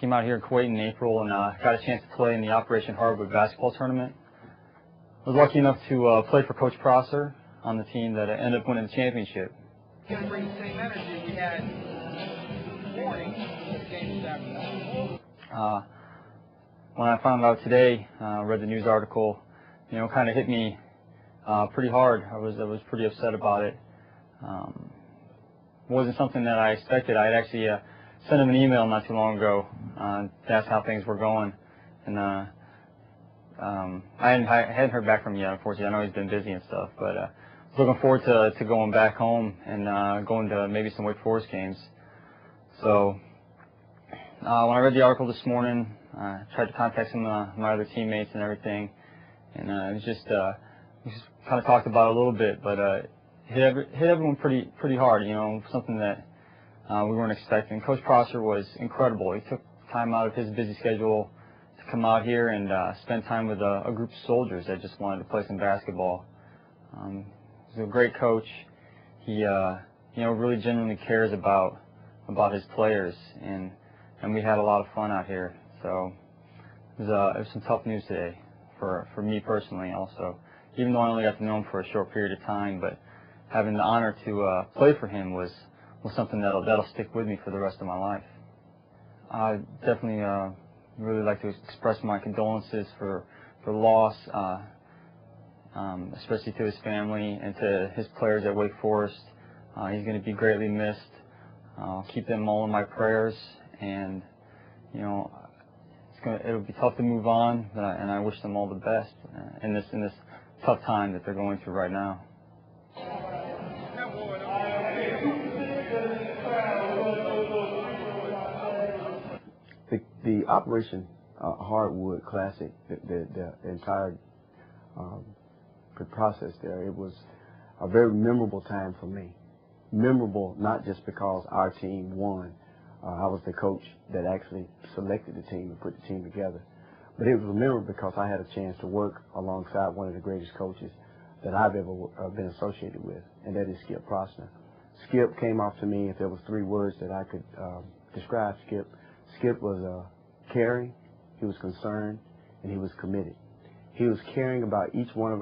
Came out here in Kuwait in April and got a chance to play in the Operation Hardwood basketball tournament. I was lucky enough to play for Coach Prosser on the team that ended up winning the championship. Can bring the same energy we had morning to the game this afternoon. When I found out today, read the news article, kind of hit me pretty hard. I was pretty upset about it. It wasn't something that I expected. I had actually sent him an email not too long ago to ask how things were going, and I hadn't heard back from him yet, unfortunately. I know he's been busy and stuff, but I was looking forward to going back home and going to maybe some Wake Forest games. So when I read the article this morning, I tried to contact some of my other teammates and everything, and we just kind of talked about it a little bit, but hit everyone pretty hard. Something that we weren't expecting. Coach Prosser was incredible. He took time out of his busy schedule to come out here and spend time with a group of soldiers that just wanted to play some basketball. He's a great coach. He really genuinely cares about his players, and we had a lot of fun out here. So it was some tough news today for me personally also. Even though I only got to know him for a short period of time, but having the honor to play for him was something that'll stick with me for the rest of my life. I definitely really like to express my condolences for the loss, especially to his family and to his players at Wake Forest. He's going to be greatly missed. I'll keep them all in my prayers, and it'll be tough to move on, and I wish them all the best in this tough time that they're going through right now. The Operation Hardwood Classic, the entire process there, it was a very memorable time for me. Memorable not just because our team won. I was the coach that actually selected the team and put the team together. But it was memorable because I had a chance to work alongside one of the greatest coaches that I've ever been associated with, and that is Skip Prosser. Skip came off to me, if there was 3 words that I could describe Skip. Skip was caring, he was concerned, and he was committed. He was caring about each one of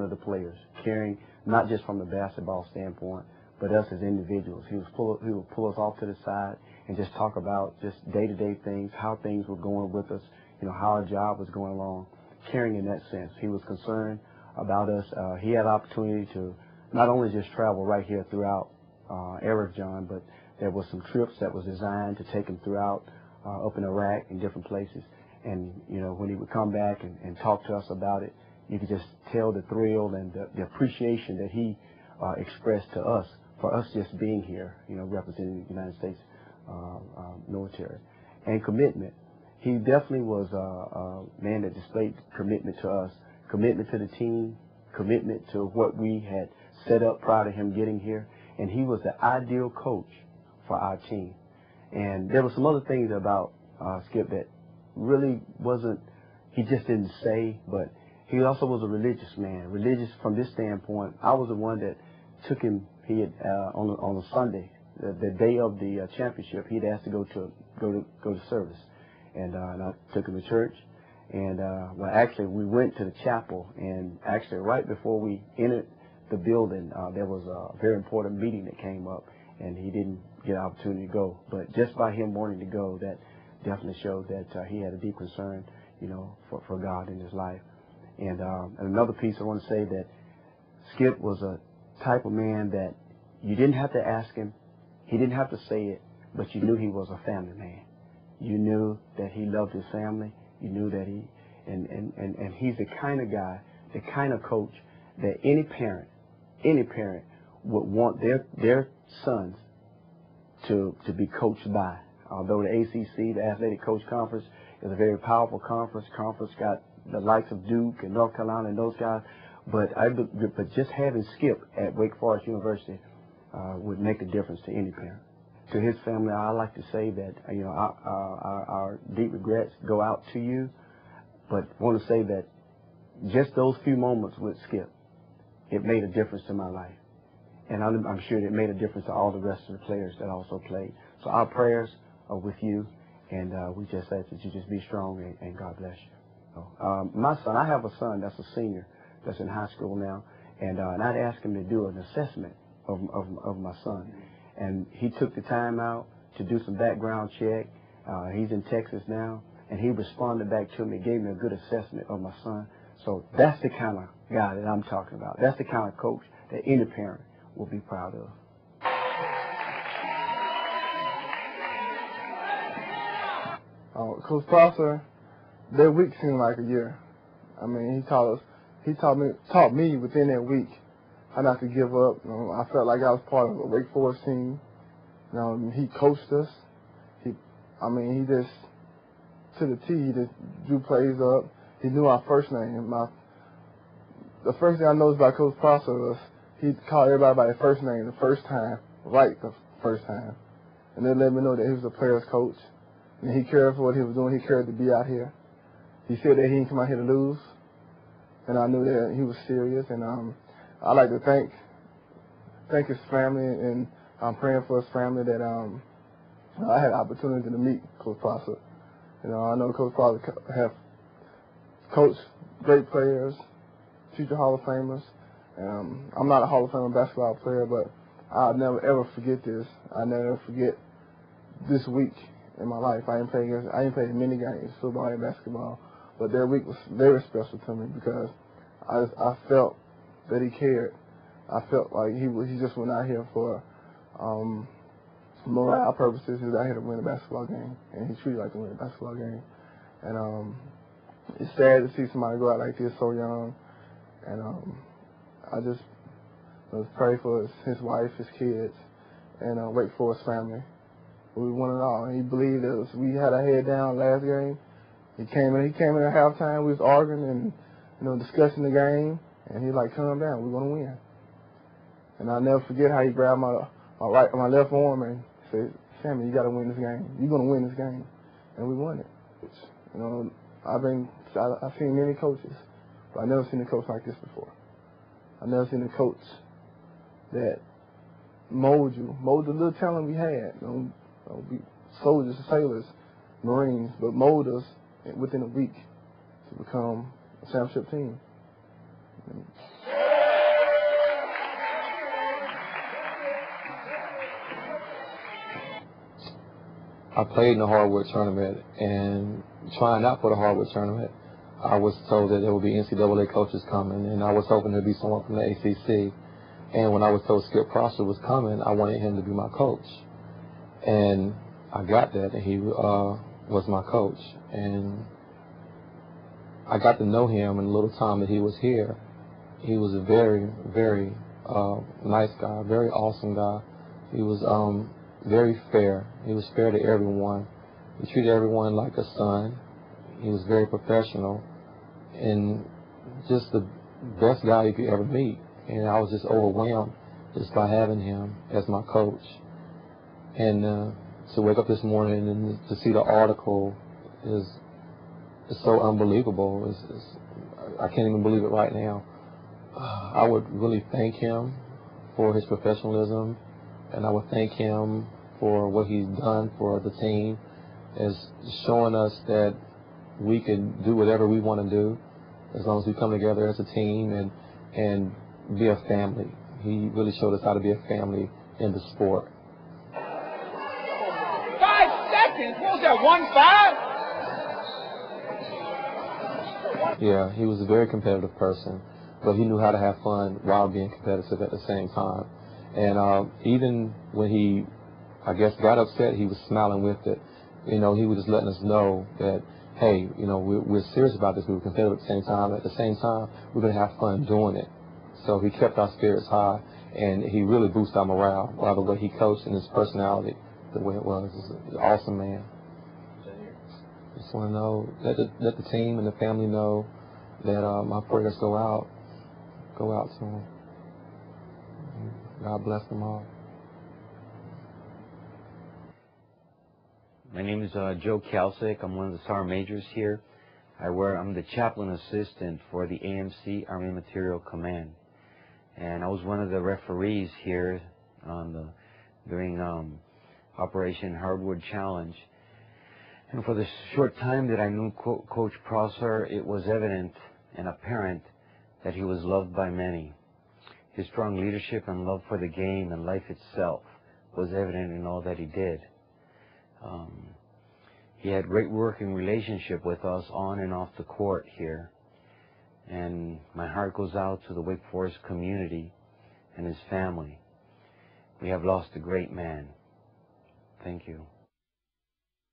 the players, caring not just from the basketball standpoint, but us as individuals. He would pull us off to the side and just talk about just day-to-day things, how things were going with us, how our job was going along, caring in that sense. He was concerned about us. He had opportunity to not only just travel right here throughout Arab John, but there was some trips that was designed to take him throughout up in Iraq and different places. And, when he would come back and talk to us about it, you could just tell the thrill and the appreciation that he expressed to us for us just being here, representing the United States military. And commitment. He definitely was a man that displayed commitment to us, commitment to the team, commitment to what we had set up prior to him getting here. And he was the ideal coach for our team. And there were some other things about Skip that really wasn't, he just didn't say, but he also was a religious man. Religious from this standpoint. I was the one that took him, he had on a Sunday, the day of the championship, he'd asked to go to service. And I took him to church. And well, actually, we went to the chapel, and actually right before we entered the building, there was a very important meeting that came up, and he didn't get an opportunity to go. But just by him wanting to go, that definitely showed that he had a deep concern, for God in his life. And another piece I want to say that Skip was a type of man that you didn't have to ask him, he didn't have to say it, but you knew he was a family man. You knew that he loved his family. You knew that and he's the kind of guy, the kind of coach that any parent would want their sons to be coached by. Although the ACC, the Athletic Coach Conference, is a very powerful conference. Conference got the likes of Duke and North Carolina and those guys. But just having Skip at Wake Forest University would make a difference to any parent. To his family, I like to say that our deep regrets go out to you, but want to say that just those few moments with Skip, it made a difference to my life, and I'm sure it made a difference to all the rest of the players that also played. So our prayers are with you, And we just ask that you just be strong and God bless you. So, my son, I have a son that's a senior that's in high school now, and I'd asked him to do an assessment of my son. And he took the time out to do some background check. He's in Texas now, and he responded back to me, gave me a good assessment of my son. So that's the kind of guy that I'm talking about. That's the kind of coach that any parent will be proud of. Coach Prosser, their week seemed like a year. I mean, he taught me within that week how not to give up. I felt like I was part of a Wake Forest team. He coached us. He just, to the T, he just drew plays up. He knew our first name. The first thing I noticed about Coach Prosser was he called everybody by their first name the first time, right the first time. And they let me know that he was a player's coach. And he cared for what he was doing. He cared to be out here. He said that he didn't come out here to lose. And I knew that he was serious. And I'd like to thank his family, and I'm praying for his family that I had the opportunity to meet Coach Prosser. I know Coach Prosser have coached great players, future Hall of Famers. I'm not a Hall of Famer basketball player, but I'll never ever forget this. I'll never ever forget this week in my life. I didn't play many games, football and basketball, but their week was very special to me because I felt that he cared. I felt like he just went out here for morale purposes. He was out here to win a basketball game, and he treated like to win a basketball game. And it's sad to see somebody go out like this so young. And I just pray for his wife, his kids, and Wake Forest family. We won it all. And he believed us. We had our head down last game. He came in at halftime. We was arguing and discussing the game. And he like, calm down. We're gonna win. And I'll never forget how he grabbed my left arm and said, Sammy, you gotta win this game. You're gonna win this game. And we won it. I've seen many coaches, but I've never seen a coach like this before. I've never seen a coach that mold the little talent we had. We soldiers, sailors, Marines, but mold us within a week to become a championship team. I played in the Hardwood tournament, and trying out for the Hardwood tournament, I was told that there would be NCAA coaches coming, and I was hoping there'd be someone from the ACC. And when I was told Skip Prosser was coming, I wanted him to be my coach. And I got that, and he was my coach. And I got to know him in the little time that he was here. He was a very, very nice guy, very awesome guy. He was very fair. He was fair to everyone. He treated everyone like a son. He was very professional and just the best guy you could ever meet. And I was just overwhelmed just by having him as my coach. And to wake up this morning and to see the article is so unbelievable. I can't even believe it right now. I would really thank him for his professionalism, and I would thank him for what he's done for the team, as showing us that we can do whatever we want to do as long as we come together as a team and be a family. He really showed us how to be a family in the sport. 5 seconds? What was that, 1-5? Yeah, he was a very competitive person, but he knew how to have fun while being competitive at the same time. And even when he, I guess, got upset, he was smiling with it. He was just letting us know that, hey, we're serious about this. We were competitive at the same time. At the same time, we're going to have fun doing it. So he kept our spirits high, and he really boosted our morale by the way he coached and his personality, the way it was. He's an awesome man. Just want to know, let the team and the family know that my prayers go out to him. God bless them all. My name is Joe Kalsick. I'm one of the sergeant majors here. I'm the chaplain assistant for the AMC Army Material Command, and I was one of the referees here during Operation Hardwood Challenge. And for the short time that I knew Coach Prosser, it was evident and apparent that he was loved by many. His strong leadership and love for the game and life itself was evident in all that he did. He had great working relationship with us on and off the court here. And my heart goes out to the Wake Forest community and his family. We have lost a great man. Thank you.